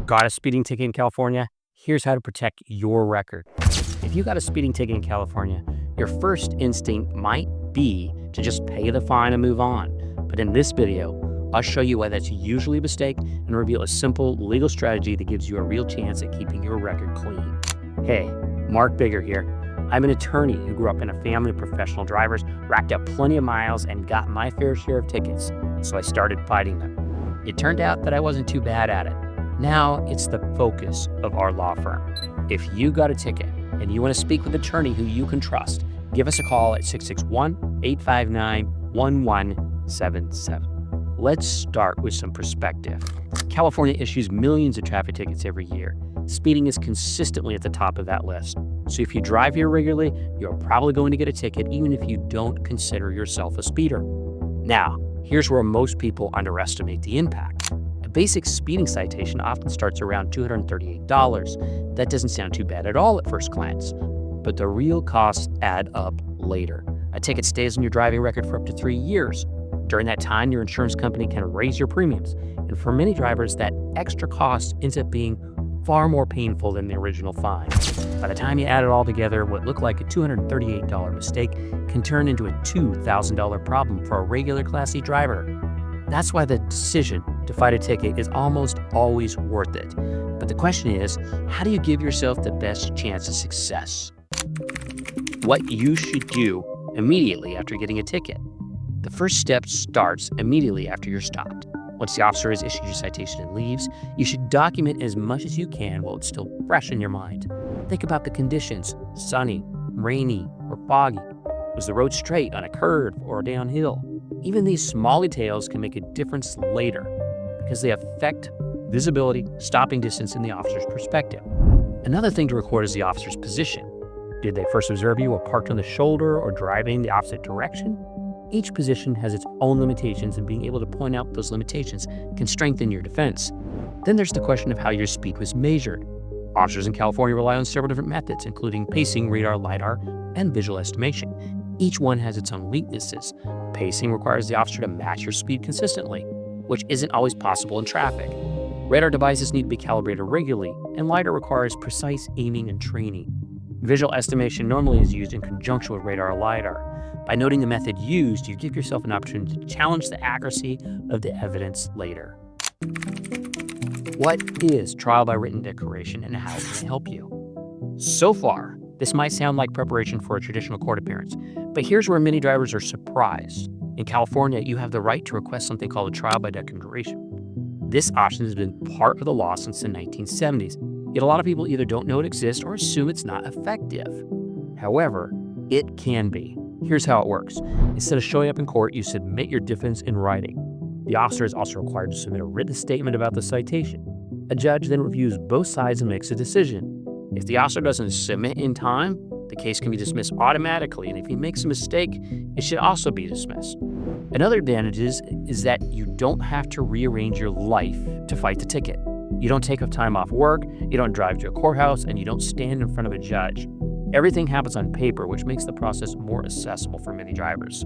Got a speeding ticket in California? Here's how to protect your record. If you got a speeding ticket in California, your first instinct might be to just pay the fine and move on. But in this video, I'll show you why that's usually a mistake and reveal a simple legal strategy that gives you a real chance at keeping your record clean. Hey, Mark Bigger here. I'm an attorney who grew up in a family of professional drivers, racked up plenty of miles, and got my fair share of tickets, so I started fighting them. It turned out that I wasn't too bad at it. Now it's the focus of our law firm. If you got a ticket and you want to speak with an attorney who you can trust, give us a call at 661-859-1177. Let's start with some perspective. California issues millions of traffic tickets every year. Speeding is consistently at the top of that list. So if you drive here regularly, you're probably going to get a ticket even if you don't consider yourself a speeder. Now, here's where most people underestimate the impact. A basic speeding citation often starts around $238. That doesn't sound too bad at all at first glance, but the real costs add up later. A ticket stays on your driving record for up to 3 years. During that time, your insurance company can raise your premiums. And for many drivers, that extra cost ends up being far more painful than the original fine. By the time you add it all together, what looked like a $238 mistake can turn into a $2,000 problem for a regular Class C driver. That's why the decision to fight a ticket is almost always worth it. But the question is, how do you give yourself the best chance of success? What you should do immediately after getting a ticket. The first step starts immediately after you're stopped. Once the officer has issued your citation and leaves, you should document as much as you can while it's still fresh in your mind. Think about the conditions: sunny, rainy, or foggy. Was the road straight, on a curve, or downhill? Even these small details can make a difference later because they affect visibility, stopping distance, and the officer's perspective. Another thing to record is the officer's position. Did they first observe you while parked on the shoulder or driving the opposite direction? Each position has its own limitations, and being able to point out those limitations can strengthen your defense. Then there's the question of how your speed was measured. Officers in California rely on several different methods, including pacing, radar, LIDAR, and visual estimation. Each one has its own weaknesses. Pacing requires the officer to match your speed consistently, which isn't always possible in traffic. Radar devices need to be calibrated regularly, and LIDAR requires precise aiming and training. Visual estimation normally is used in conjunction with radar or LIDAR. By noting the method used, you give yourself an opportunity to challenge the accuracy of the evidence later. What is trial by written declaration and how can it help you? So far, this might sound like preparation for a traditional court appearance, but here's where many drivers are surprised. In California, you have the right to request something called a trial by declaration. This option has been part of the law since the 1970s, yet a lot of people either don't know it exists or assume it's not effective. However, it can be. Here's how it works. Instead of showing up in court, you submit your defense in writing. The officer is also required to submit a written statement about the citation. A judge then reviews both sides and makes a decision. If the officer doesn't submit in time, the case can be dismissed automatically, and if he makes a mistake, it should also be dismissed. Another advantage is that you don't have to rearrange your life to fight the ticket. You don't take up time off work, you don't drive to a courthouse, and you don't stand in front of a judge. Everything happens on paper, which makes the process more accessible for many drivers.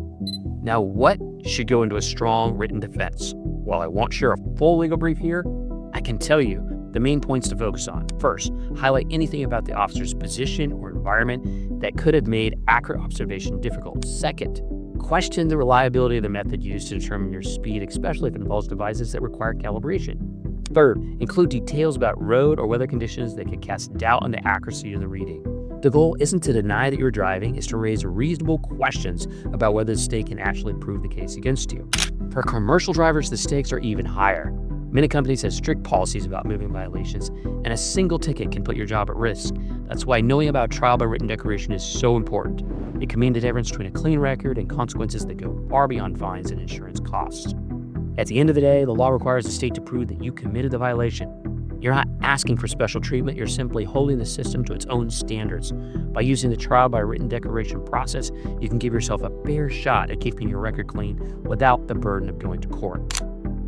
Now, what should go into a strong written defense? While I won't share a full legal brief here, I can tell you the main points to focus on. First, highlight anything about the officer's position or environment that could have made accurate observation difficult. Second, question the reliability of the method used to determine your speed, especially if it involves devices that require calibration. Third, include details about road or weather conditions that could cast doubt on the accuracy of the reading. The goal isn't to deny that you're driving, it's to raise reasonable questions about whether the state can actually prove the case against you. For commercial drivers, the stakes are even higher. Many companies have strict policies about moving violations, and a single ticket can put your job at risk. That's why knowing about trial by written declaration is so important. It can mean the difference between a clean record and consequences that go far beyond fines and insurance costs. At the end of the day, the law requires the state to prove that you committed the violation. You're not asking for special treatment, you're simply holding the system to its own standards. By using the trial by written declaration process, you can give yourself a fair shot at keeping your record clean without the burden of going to court.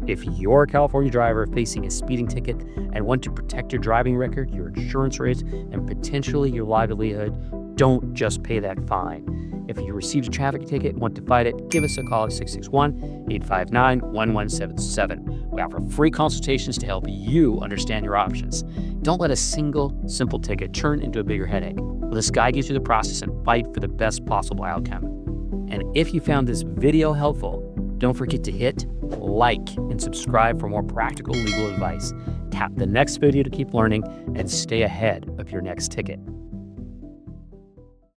If you're a California driver facing a speeding ticket and want to protect your driving record, your insurance rates, and potentially your livelihood, don't just pay that fine. If you received a traffic ticket and want to fight it, give us a call at 661-859-1177. We offer free consultations to help you understand your options. Don't let a single simple ticket turn into a bigger headache. Let's guide you through the process and fight for the best possible outcome. And if you found this video helpful, don't forget to hit like and subscribe for more practical legal advice. Tap the next video to keep learning and stay ahead of your next ticket.